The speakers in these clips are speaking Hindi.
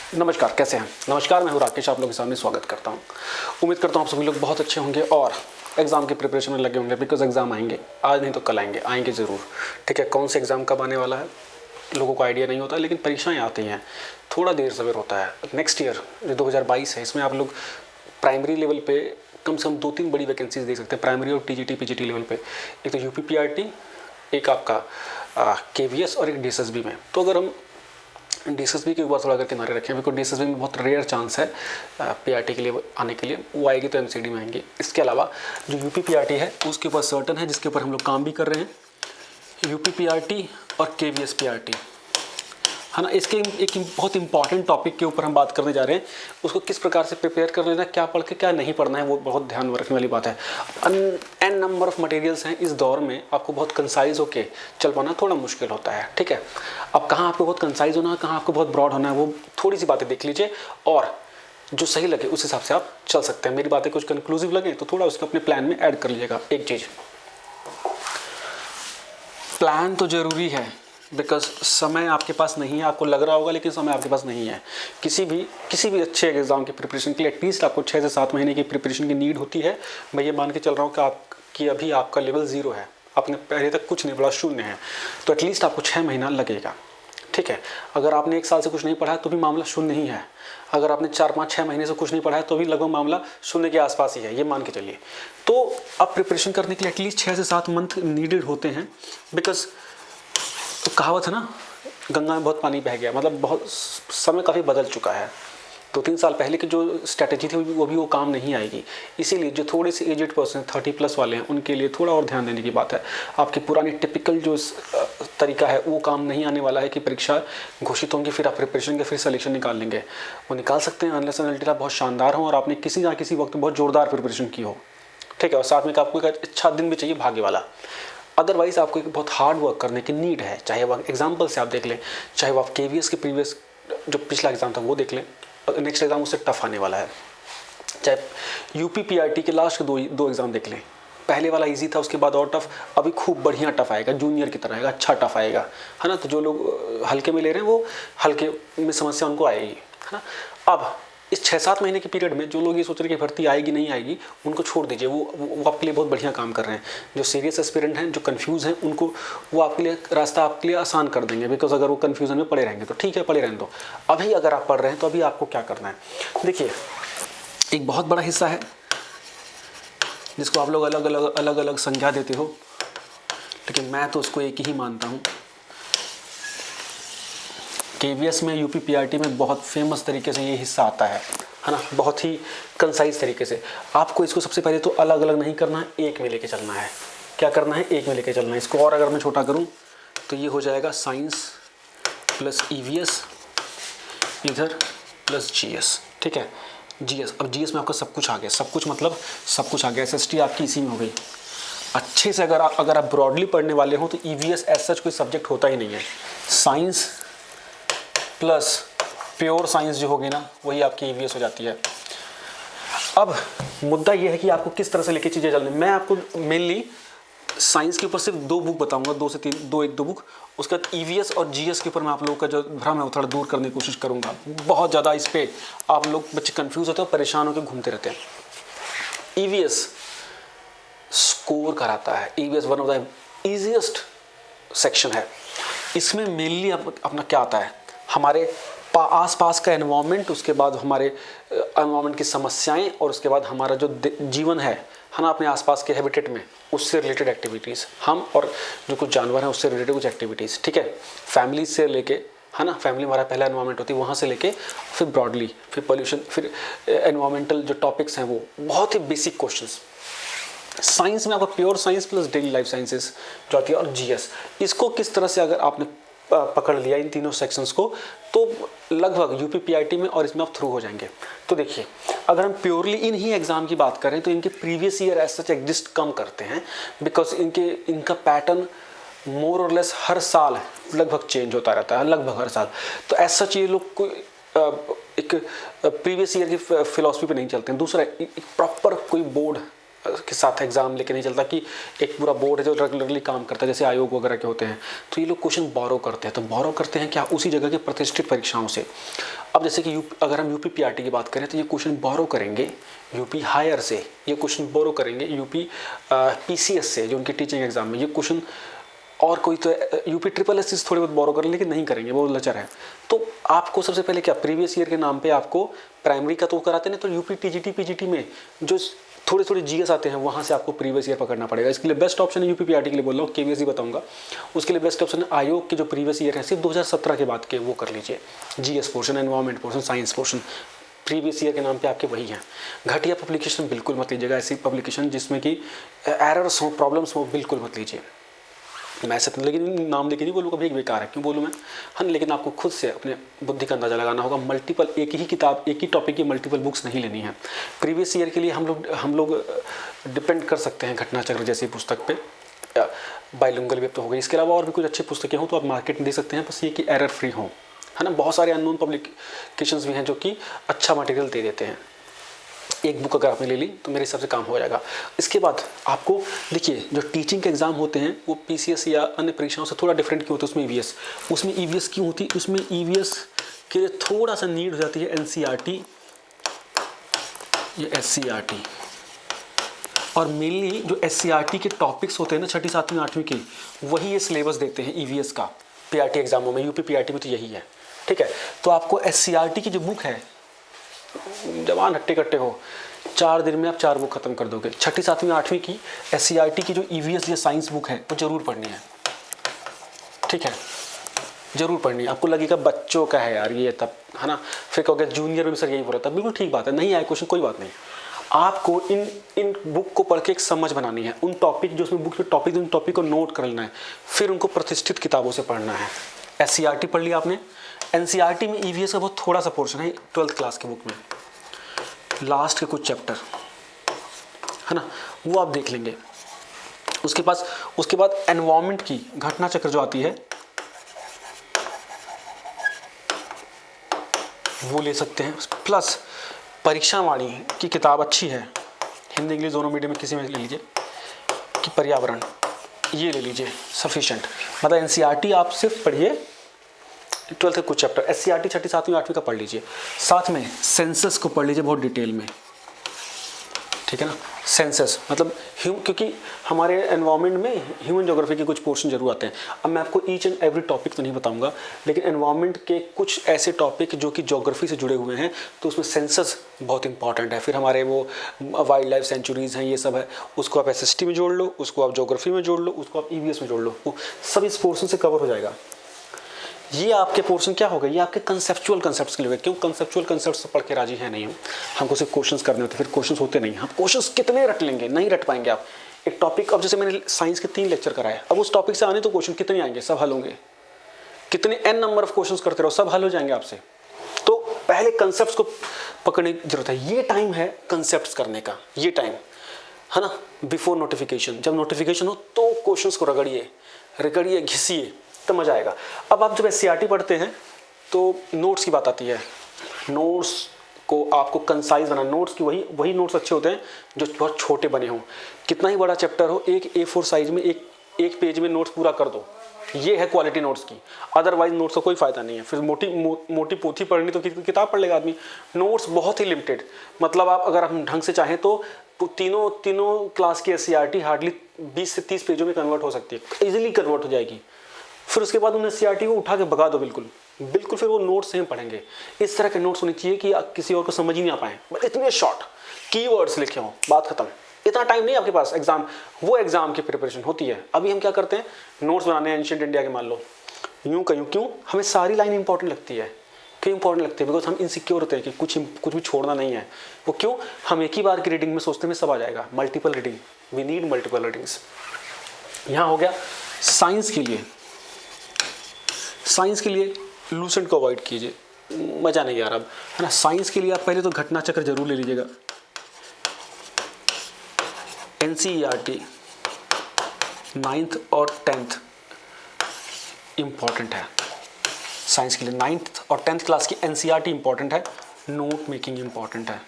नमस्कार, कैसे हैं? नमस्कार, मैं हूं राकेश, आप लोगों के सामने स्वागत करता हूं। उम्मीद करता हूं आप सभी लोग बहुत अच्छे होंगे और एग्ज़ाम की प्रिपरेशन में लगे होंगे, बिकॉज एग्ज़ाम आएंगे, आज नहीं तो कल आएंगे ज़रूर। ठीक है, कौन से एग्ज़ाम कब आने वाला है लोगों को आइडिया नहीं होता, लेकिन परीक्षाएँ आती हैं, थोड़ा देर सवेर होता है। नेक्स्ट ईयर जो 2022 है, इसमें आप लोग प्राइमरी लेवल पे कम से कम 2-3 बड़ी वैकेंसीज देख सकते हैं, प्राइमरी और टीजीटी पीजीटी लेवल पे। एक तो यूपी पीआरटी, एक आपका केवीएस और एक डीएसएसबी में। तो अगर हम डीएसएसबी के ऊपर थोड़ा अगर किनारे रखें, बिकॉज डीएसएसबी में बहुत रेयर चांस है पीआरटी के लिए आने के लिए, वो आएगी तो एमसीडी में आएंगी। इसके अलावा जो यूपी पीआरटी है उसके ऊपर सर्टन है, जिसके ऊपर हम लोग काम भी कर रहे हैं, यूपी पीआरटी और केवीएस पीआरटी, है ना। इसके एक बहुत इंपॉर्टेंट टॉपिक के ऊपर हम बात करने जा रहे हैं, उसको किस प्रकार से प्रिपेयर कर लेना, क्या पढ़ के क्या नहीं पढ़ना है, वो बहुत ध्यान में रखने वाली बात है। एन नंबर ऑफ मटेरियल्स हैं इस दौर में, आपको बहुत कंसाइज होके चल पाना थोड़ा मुश्किल होता है। ठीक है, अब कहाँ आपको बहुत कंसाइज होना है, कहाँ आपको बहुत ब्रॉड होना है, वो थोड़ी सी बातें देख लीजिए और जो सही लगे उस हिसाब से आप चल सकते हैं। मेरी बातें कुछ कंक्लूसिव लगे तो थोड़ा उसको अपने प्लान में ऐड कर लीजिएगा। एक चीज़, प्लान तो ज़रूरी है, बिकॉज समय आपके पास नहीं है, आपको लग रहा होगा लेकिन समय आपके पास नहीं है। किसी भी अच्छे एग्ज़ाम की प्रिपरेशन के लिए एटलीस्ट आपको 6 से 7 महीने की प्रिपरेशन की नीड होती है। मैं ये मान के चल रहा हूँ कि अभी आपका लेवल 0 है, आपने पहले तक कुछ नहीं पढ़ा, 0 है, तो एटलीस्ट आपको 6 महीना लगेगा। ठीक है, अगर आपने 1 साल से कुछ नहीं पढ़ा है तो भी मामला 0 ही है। अगर आपने 4-5-6 महीने से कुछ नहीं पढ़ा है तो भी लगभग मामला 0 के आसपास ही है, ये मान के चलिए। तो अब प्रिपरेशन करने के लिए एटलीस्ट 6 से 7 मंथ नीडेड होते हैं, बिकॉज तो कहावत है ना, गंगा में बहुत पानी बह गया, मतलब बहुत समय काफ़ी बदल चुका है। 2-3 साल पहले की जो स्ट्रैटेजी थी वो काम नहीं आएगी। इसीलिए जो थोड़े से एजेड पर्सन 30+ वाले हैं उनके लिए थोड़ा और ध्यान देने की बात है। आपकी पुरानी टिपिकल जो तरीका है वो काम नहीं आने वाला है कि परीक्षा घोषित होंगी फिर आप प्रिपरेशन के फिर सिलेक्शन निकाल लेंगे। वो निकाल सकते हैं अनलेस एंड अनटिल बहुत शानदार हो और आपने किसी ना किसी वक्त बहुत ज़ोरदार प्रिपरेशन की हो। ठीक है, और साथ में आपको एक अच्छा दिन भी चाहिए भाग्य वाला। अदरवाइज़ आपको एक बहुत हार्ड वर्क करने की नीड है। चाहे वो एग्जाम्पल से आप देख लें, चाहे वो आप केवीएस के प्रीवियस जो पिछला एग्ज़ाम था वो देख लें, नेक्स्ट एग्ज़ाम उससे टफ आने वाला है। चाहे यूपी पीआरटी के लास्ट के दो एग्ज़ाम देख लें, पहले वाला इजी था, उसके बाद और टफ, अभी खूब बढ़िया टफ आएगा, जूनियर की तरह आएगा, अच्छा टफ आएगा, है ना। तो जो लोग हल्के में ले रहे हैं वो हल्के में समस्या उनको आएगी, है ना। अब इस 6-7 महीने के पीरियड में जो लोग ये सोच रहे हैं कि भर्ती आएगी नहीं आएगी, उनको छोड़ दीजिए, वो आपके लिए बहुत बढ़िया काम कर रहे हैं। जो सीरियस एस्पिरेंट हैं, जो कंफ्यूज हैं, उनको वो आपके लिए रास्ता आपके लिए आसान कर देंगे, बिकॉज अगर वो कन्फ्यूजन में पड़े रहेंगे तो ठीक है, पड़े रहने दो। अभी अगर आप पढ़ रहे हैं तो अभी आपको क्या करना है, देखिए एक बहुत बड़ा हिस्सा है जिसको आप लोग अलग अलग संज्ञा देते हो, लेकिन मैं तो उसको एक ही मानता हूँ। केवीएस में, यूपी पीआरटी में बहुत फेमस तरीके से ये हिस्सा आता है ना, बहुत ही कंसाइज तरीके से। आपको इसको सबसे पहले तो अलग अलग नहीं करना है, एक में लेके चलना है। क्या करना है? एक में लेके चलना है। इसको और अगर मैं छोटा करूं तो ये हो जाएगा साइंस प्लस ईवीएस इधर प्लस जीएस। ठीक है, जीएस, अब जीएस में आपका सब कुछ आ गया, सब कुछ मतलब सब कुछ आ गया। एसएसटी आपकी इसी में हो गई। अच्छे से अगर आप ब्रॉडली पढ़ने वाले हो तो ईवीएस एज सच कोई सब्जेक्ट होता ही नहीं है। साइंस प्लस प्योर साइंस जो होगी ना, वही आपकी ईवीएस हो जाती है। अब मुद्दा ये है कि आपको किस तरह से लेके चीज़ें चलनी। मैं आपको मेनली साइंस के ऊपर सिर्फ 2 बुक बताऊंगा, 2 से 3, 2 बुक। उसके बाद ईवीएस और जीएस के ऊपर मैं आप लोगों का जो भ्रम है वो थोड़ा दूर करने की कोशिश करूंगा। बहुत ज़्यादा इस पर आप लोग बच्चे कन्फ्यूज़ होते हैं और परेशान होकर घूमते रहते हैं। ईवीएस स्कोर कराता है, EVS one of the easiest section है। इसमें मेनली अपना क्या आता है, हमारे आसपास का एनवायरनमेंट, उसके बाद हमारे एनवायरनमेंट की समस्याएं, और उसके बाद हमारा जो जीवन है ना, अपने आसपास के हैबिटेट में, उससे रिलेटेड एक्टिविटीज़, हम और जो कुछ जानवर हैं उससे रिलेटेड कुछ एक्टिविटीज़। ठीक है, फैमिली से लेके, है ना, फैमिली हमारा पहला एनवायरनमेंट होती है, वहाँ से लेके फिर ब्रॉडली, फिर पोल्यूशन, फिर एनवायरमेंटल जो टॉपिक्स हैं वो बहुत ही बेसिक क्वेश्चंस। साइंस में आपका pure science plus daily life sciences जो आती है, और जीएस। इसको किस तरह से अगर आपने पकड़ लिया इन तीनों सेक्शंस को, तो लगभग यूपी पीआरटी में और इसमें आप थ्रू हो जाएंगे। तो देखिए, अगर हम प्योरली इन ही एग्जाम की बात करें तो इनके previous year as such exist कम करते हैं, बिकॉज इनका पैटर्न मोर और लेस हर साल लगभग चेंज होता रहता है, लगभग हर साल। तो एज सच ये लोग कोई एक प्रीवियस ईयर की फिलॉसफी पे नहीं चलते हैं। दूसरा, एक प्रॉपर कोई बोर्ड के साथ एग्जाम लेके नहीं चलता कि एक पूरा बोर्ड है जो रेगुलरली काम करता है, जैसे आयोग वगैरह के होते हैं। तो ये लोग क्वेश्चन बोरो करते हैं। तो बोरो करते हैं क्या? उसी जगह के प्रतिष्ठित परीक्षाओं से। अब जैसे कि अगर हम यूपी पीआरटी की बात करें तो ये क्वेश्चन बोरो करेंगे यूपी हायर से, ये क्वेश्चन बोरो करेंगे यूपी पीसीएस से जो उनके टीचिंग एग्जाम में ये क्वेश्चन, और कोई तो यूपी ट्रिपल एस थोड़े बहुत बोरो करें लेकिन नहीं करेंगे, वो लचर है। तो आपको सबसे पहले क्या प्रीवियस ईयर के नाम पे आपको प्राइमरी का तो कराते हैं, तो यूपी टीजीटी पीजीटी में जो थोड़े थोड़े जीएस आते हैं वहाँ से आपको प्रीवियस ईयर पकड़ना पड़ेगा। इसके लिए बेस्ट ऑप्शन है यूपी पीआरटी के लिए बोल रहा हूँ, केवीएस ही बताऊंगा। उसके लिए बेस्ट ऑप्शन है आयोग के जो प्रीवियस ईयर है सिर्फ 2017 के बाद के वो कर लीजिए, GS portion, environment portion, science portion previous year के नाम पे आपके वही हैं। घटिया पब्लिकेशन बिल्कुल मत लीजिएगा, ऐसी पब्लिकेशन जिसमें कि एरर्स हो, प्रॉब्लम्स हो, बिल्कुल मत लीजिए। मैं ऐसे लेकिन नाम लेके नहीं बोलूँगा भाई बेकार है, क्यों बोलूँ मैं, हाँ, लेकिन आपको खुद से अपने बुद्धि का अंदाजा लगाना होगा। मल्टीपल एक ही किताब एक ही टॉपिक की मल्टीपल बुक्स नहीं लेनी है। प्रीवियस ईयर के लिए हम लोग डिपेंड कर सकते हैं घटनाचक्र जैसी पुस्तक पे, बाइलिंगुअल वेब तो हो गई। इसके अलावा और भी कुछ अच्छी पुस्तकें हों तो आप मार्केट में दे सकते हैं, बस ये कि एरर फ्री हों, है ना। बहुत सारे अननोन पब्लिकेशंस भी हैं जो कि अच्छा मटेरियल दे देते हैं। एक बुक अगर आपने ले ली तो मेरे हिसाब से काम हो जाएगा। इसके बाद आपको देखिए जो टीचिंग के एग्जाम होते हैं वो पीसीएस या अन्य परीक्षाओं से थोड़ा डिफरेंट क्यों होता है, उसमें ईवीएस क्यों होती है, उसमें ईवीएस के लिए थोड़ा सा नीड हो जाती है एनसीईआरटी या एससीईआरटी, और मेनली जो एससीईआरटी के टॉपिक्स होते हैं ना 6ठी 7वीं 8वीं के, वही ये सिलेबस देते हैं ईवीएस का पीआरटी एग्जामों में। यूपी पीआरटी में तो यही है, ठीक है। तो आपको एससीईआरटी की जो बुक है, जवान हट्टे कट्टे हो, 4 दिन में आप 4 बुक खत्म कर दोगे। 6ठी 7वीं 8वीं की एससीईआरटी की जो ईवीएस या साइंस बुक है वो जरूर पढ़नी है, ठीक है, जरूर पढ़नी है। आपको लगेगा बच्चों का है यार ये, तब है ना, फिर कहोगे जूनियर में सर यही बोला था, बिल्कुल ठीक बात है, नहीं आए क्वेश्चन कोई बात नहीं। आपको इन बुक को पढ़ के एक समझ बनानी है, उन टॉपिक जो उसमें बुक में टॉपिक, उन टॉपिक को नोट कर लेना है, फिर उनको प्रतिष्ठित किताबों से पढ़ना है। एससीईआरटी पढ़ लिया आपने, एनसीईआरटी में ईवीएस का बहुत थोड़ा सा पोर्शन है 12th क्लास की बुक में, लास्ट के कुछ चैप्टर है ना, वो आप देख लेंगे। उसके बाद एनवायरमेंट की घटना चक्र जो आती है वो ले सकते हैं, प्लस परीक्षा वाणी की किताब अच्छी है, हिंदी इंग्लिश दोनों मीडियम में किसी में ले लीजिए, कि पर्यावरण ये ले लीजिए, सफिशिएंट। मतलब एनसीईआरटी आप सिर्फ पढ़िए 12th के कुछ चैप्टर, एससीईआरटी 6ठी 7वीं 8वीं का पढ़ लीजिए, साथ में सेंसस को पढ़ लीजिए बहुत डिटेल में, ठीक है ना। सेंसस मतलब क्योंकि हमारे एनवायरनमेंट में ह्यूमन ज्योग्राफी के कुछ पोर्शन जरूर आते हैं। अब मैं आपको ईच एंड एवरी टॉपिक तो नहीं बताऊंगा, लेकिन एनवायरनमेंट के कुछ ऐसे टॉपिक जो कि ज्योग्राफी से जुड़े हुए हैं तो उसमें सेंसस बहुत इंपॉर्टेंट है। फिर हमारे वो वाइल्ड लाइफ सेंचुरीज हैं, ये सब है, उसको आप एसएसटी में जोड़ लो, उसको आप ज्योग्राफी में जोड़ लो, उसको आप ईवीएस में जोड़ लो, वो सब इस पोर्शन से कवर हो जाएगा। ये आपके पोर्शन क्या होगा, ये आपके कंसेप्चुअल कंसेप्ट्स के लिए होगा। क्यों कंसेप्चुअल कंसेप्ट्स पढ़ के राजी है नहीं हम, हमको सिर्फ क्वेश्चंस करने होते, फिर क्वेश्चंस होते नहीं, हम क्वेश्चंस कितने रट लेंगे, नहीं रट पाएंगे आप। एक टॉपिक, अब जैसे मैंने साइंस के 3 लेक्चर कराए, अब उस टॉपिक से आने तो क्वेश्चन कितने आएंगे, सब हल होंगे, कितने n नंबर ऑफ क्वेश्चंस करते रहो, सब हल हो जाएंगे आपसे। तो पहले कंसेप्ट को पकड़ने की जरूरत है, ये टाइम है कंसेप्ट करने का, ये टाइम है ना, बिफोर नोटिफिकेशन। जब नोटिफिकेशन हो तो क्वेश्चंस को रगड़िए घिसिए, तो मजा आएगा। अब आप जब एससीईआरटी पढ़ते हैं तो नोट्स की बात आती है, नोट्स को आपको कंसाइज बनाना, नोट्स की वही नोट्स अच्छे होते हैं जो बहुत छोटे बने हों। कितना ही बड़ा चैप्टर हो, एक A4 साइज में एक पेज में नोट्स पूरा कर दो, ये है क्वालिटी नोट्स की। अदरवाइज नोट्स का कोई फायदा नहीं है, फिर मोटी पोथी पढ़नी तो किताब पढ़ लेगा आदमी। नोट्स बहुत ही लिमिटेड, मतलब आप अगर हम ढंग से चाहें तो तीनों क्लास की एससीईआरटी हार्डली 20 से 30 पेजों में कन्वर्ट हो सकती है, इजीली कन्वर्ट हो जाएगी। फिर उसके बाद उन्हें एससीईआरटी को उठा के भगा दो, बिल्कुल फिर वो नोट्स से हम पढ़ेंगे। इस तरह के नोट्स होने चाहिए कि किसी और को समझ ही नहीं आ पाए, बट इतने शॉर्ट कीवर्ड्स लिखे हों, बात खत्म। इतना टाइम नहीं आपके पास, एग्जाम की प्रिपरेशन होती है। अभी हम क्या करते हैं, नोट्स बनाने हैं एंशिएंट इंडिया के, मान लो यूं क्यों हमें सारी लाइन इंपॉर्टेंट लगती है। क्यों इंपॉर्टेंट लगती है? बिकॉज हम इनसिक्योर होते हैं कि कुछ भी छोड़ना नहीं है। वो क्यों, हम एक ही बार की रीडिंग में सोचते हैं सब आ जाएगा। Multiple reading, we need multiple readings. यहाँ हो गया साइंस के लिए लूसेंट को अवॉइड कीजिए, मज़ा नहीं आ रहा अब, है ना। साइंस के लिए आप पहले तो घटना चक्र जरूर ले लीजिएगा। एनसीईआरटी 9th और 10th इंपॉर्टेंट है साइंस के लिए। 9th और 10th क्लास की एनसीईआरटी इंपॉर्टेंट है, नोट मेकिंग इंपॉर्टेंट है,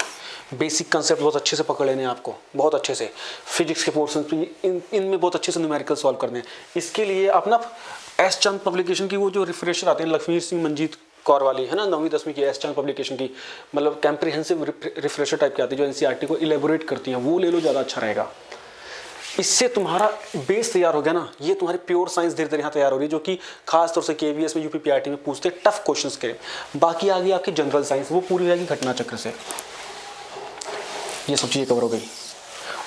बेसिक कंसेप्ट बहुत अच्छे से पकड़ लेने हैं आपको, बहुत अच्छे से। फिजिक्स के पोर्शन इनमें बहुत अच्छे से न्यूमेरिकल सॉल्व करने हैं। इसके लिए आप ना एस चंद पब्लिकेशन की वो जो रिफ्रेशर आते हैं, लक्ष्मी सिंह मंजीत कौर वाली है ना, 9वीं 10वीं की एस चैनल पब्लिकेशन की, मतलब कैम्प्रिहेंसिव रिफ्रेशर टाइप की आती है जो एनसीईआरटी को इलेबोरेट करती हैं, वो ले लो, ज़्यादा अच्छा रहेगा। इससे तुम्हारा बेस तैयार हो गया ना, ये तुम्हारी प्योर साइंस धीरे धीरे यहाँ तैयार हो रही है, जो कि खास तौर से केवीएस में यूपीपीआरटी में पूछते हैं टफ क्वेश्चंस के। बाकी आ गई आपकी जनरल साइंस, वो पूरी हो जाएगी घटना चक्र से, ये सब चीज़ें कवर हो गई।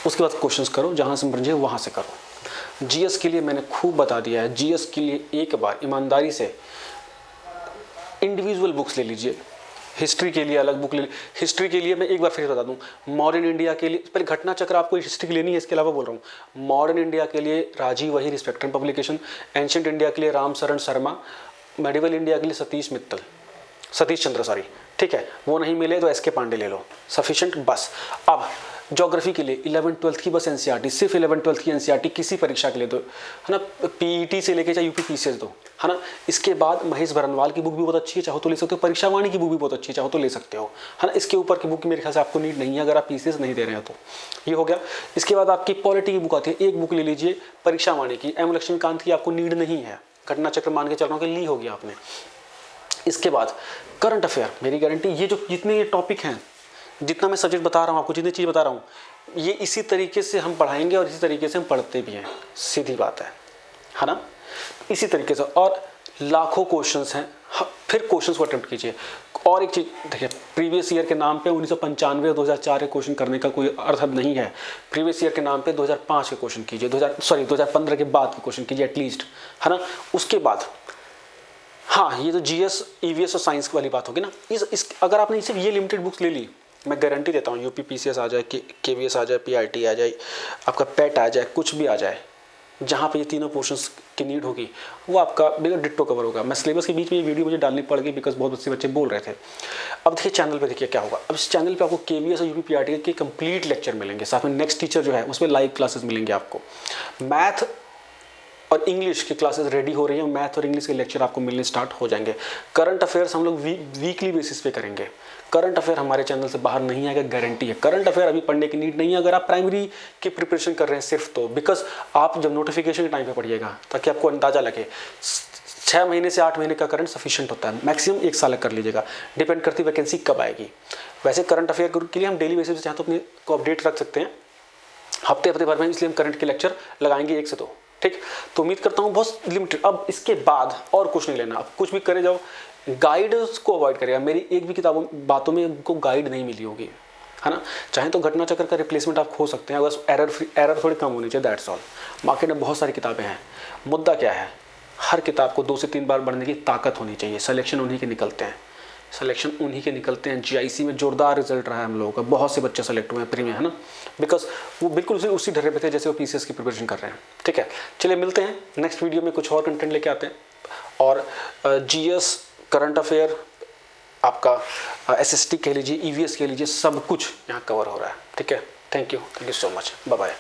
उसके बाद क्वेश्चंस करो, जहाँ से समझे वहाँ से करो। जीएस के लिए मैंने खूब बता दिया है, जीएस के लिए एक बार ईमानदारी से इंडिविजुअल बुक्स ले लीजिए। हिस्ट्री के लिए अलग बुक ले, हिस्ट्री के लिए मैं एक बार फिर बता दूं, मॉडर्न इंडिया के लिए पहले घटना चक्र आपको हिस्ट्री की लेनी है, इसके अलावा बोल रहा हूँ। मॉडर्न इंडिया के लिए राजीव वहीर स्पेक्ट्रम पब्लिकेशन, एंशिएंट इंडिया के लिए राम शरण शर्मा, मेडिवल इंडिया के लिए सतीश चंद्र सॉरी, ठीक है। वो नहीं मिले तो एसके पांडे ले लो, सफिशिएंट बस। अब ज्योग्राफी के लिए 11th-12th की बस एनसीईआरटी, सिर्फ 11th-12th की एनसीईआरटी किसी परीक्षा के लिए दो, है ना, पीईटी से लेके चाहे यूपीपीसीएस दो, है ना। इसके बाद महेश भरनवाल की बुक भी बहुत अच्छी है, चाहो तो ले सकते हो। परीक्षावाणी की बुक भी बहुत अच्छी है, चाहो तो ले सकते हो, है ना। इसके ऊपर की बुक मेरे ख्याल से आपको नीड नहीं है अगर आप पीसीएस नहीं दे रहे हो तो। ये हो गया। इसके बाद आपकी पॉलिटी की बुक आती है, एक बुक ले लीजिए परीक्षावाणी की, एम लक्ष्मीकांत की आपको नीड नहीं है, घटना चक्र मान के चल रहा हूँ कि ली होगी आपने। इसके बाद करंट अफेयर, मेरी गारंटी ये जो जितने ये टॉपिक हैं, जितना मैं सब्जेक्ट बता रहा हूँ आपको, जितनी चीज़ बता रहा हूँ, ये इसी तरीके से हम पढ़ाएंगे और इसी तरीके से हम पढ़ते भी हैं, सीधी बात है ना, इसी तरीके से। और लाखों क्वेश्चंस हैं, फिर क्वेश्चंस को अटेम्प्ट कीजिए। और एक चीज़ देखिए, प्रीवियस ईयर के नाम पे 1995 और 2004 के क्वेश्चन करने का कोई अर्थ नहीं है। प्रीवियस ईयर के नाम पे 2005 के क्वेश्चन कीजिए, 2015 के बाद के क्वेश्चन कीजिए एटलीस्ट, है ना। उसके बाद हाँ, ये तो जीएस, ईवीएस और साइंस वाली बात होगी ना। इस अगर आपने सिर्फ ये लिमिटेड बुक्स ले ली, मैं गारंटी देता हूँ यूपीपीसीएस आ जाए, केवीएस आ जाए, पीआरटी आ जाए, आपका पेट आ जाए, कुछ भी आ जाए, जहाँ पे ये तीनों पोर्शंस की नीड होगी, वो आपका बिल्कुल डिट्टो कवर होगा। मैं सिलेबस के बीच में ये वीडियो मुझे डालनी पड़ गई बिकॉज बहुत से बच्चे बोल रहे थे। अब देखिए चैनल पे देखिए क्या होगा। अब इस चैनल पे आपको केवीएस और यूपीपीआरटी के कंप्लीट लेक्चर मिलेंगे, साथ में नेक्स्ट टीचर जो है उसमें लाइव क्लासेस मिलेंगे आपको। मैथ और इंग्लिश की क्लासेस रेडी हो रही हैं, मैथ और इंग्लिश के लेक्चर आपको मिलने स्टार्ट हो जाएंगे। करंट अफेयर्स हम लोग वीकली बेसिस पे करेंगे। करंट अफेयर हमारे चैनल से बाहर नहीं आएगा, गारंटी है। करंट अफेयर अभी पढ़ने की नीड नहीं है अगर आप प्राइमरी की प्रिपरेशन कर रहे हैं सिर्फ, तो बिकॉज आप जब नोटिफिकेशन के टाइम पे पढ़िएगा ताकि आपको अंदाजा लगे। 6 महीने से 8 महीने का करंट सफिशिएंट होता है, मैक्सिमम 1 साल कर लीजिएगा, डिपेंड करती वैकेंसी कब आएगी। वैसे करंट अफेयर के लिए हम डेली बेसिस पे चाहे तो अपने को अपडेट रख सकते हैं, हफ्ते भर में, इसलिए हम करंट के लेक्चर लगाएंगे 1 से 2, ठीक। तो उम्मीद करता हूँ बहुत लिमिटेड। अब इसके बाद और कुछ नहीं लेना, अब कुछ भी करे जाओ, गाइड्स को अवॉइड करेगा। मेरी एक भी किताबों बातों में उनको गाइड नहीं मिली होगी, है ना। चाहे तो घटना चक्र का रिप्लेसमेंट आप खो सकते हैं, अगर एरर थोड़ी कम होनी चाहिए, दैट्स ऑल। मार्केट में बहुत सारी किताबें हैं, मुद्दा क्या है, हर किताब को 2 से 3 बार पढ़ने की ताकत होनी चाहिए। सिलेक्शन उन्हीं के निकलते हैं, जीआईसी में जोरदार रिजल्ट रहा है हम लोगों का, बहुत से बच्चे सेलेक्ट हुए हैं प्री में, है ना, बिकॉज वो बिल्कुल उसी ढर्रे पे थे जैसे वो पीसीएस की प्रिपरेशन कर रहे हैं, ठीक है। चलिए मिलते हैं नेक्स्ट वीडियो में, कुछ और कंटेंट लेके आते हैं। और जीएस, करंट अफेयर, आपका एसएसटी कह लीजिए, ईवीएस कह लीजिए, सब कुछ यहाँ कवर हो रहा है, ठीक है। Thank you so much, bye bye.